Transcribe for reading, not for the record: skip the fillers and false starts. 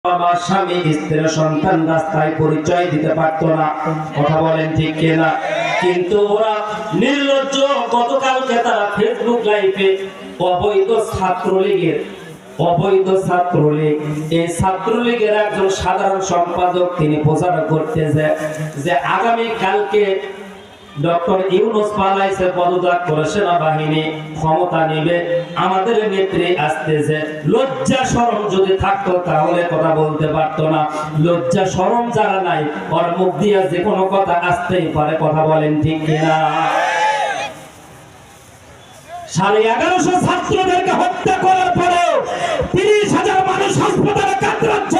আমার স্বামী স্ত্রী সন্তান রাস্তায় পরিচয় দিতে পারতো না, কথা বলেন ঠিক কিনা? কিন্তু ওরা নির্লজ্জ। গতকালকে তারা ফেসবুক লাইভে অবৈধ ছাত্রলীগের এই ছাত্রলীগের একজন সাধারণ সম্পাদক তিনি প্রচার করতেছে যে আগামী কালকে ডক্টর ইউনূস পালাইছে, পদত্যাগ করে সেনাবাহিনী ক্ষমতা নেবে, আমাদের নেত্রী আসতেছে। লজ্জা শরম যদি থাকতো তাহলে কথা বলতে পারতো না। লজ্জা শরম যারা নাই, ওর মুখ দিয়ে যে কোনো কথা আসতেই পারে, কথা বলেন ঠিক কিনা? 1150 ছাত্রদেরকে হত্যা করার পরেও 30,000 মানুষ হাসপাতালে কাতরাচ্ছে।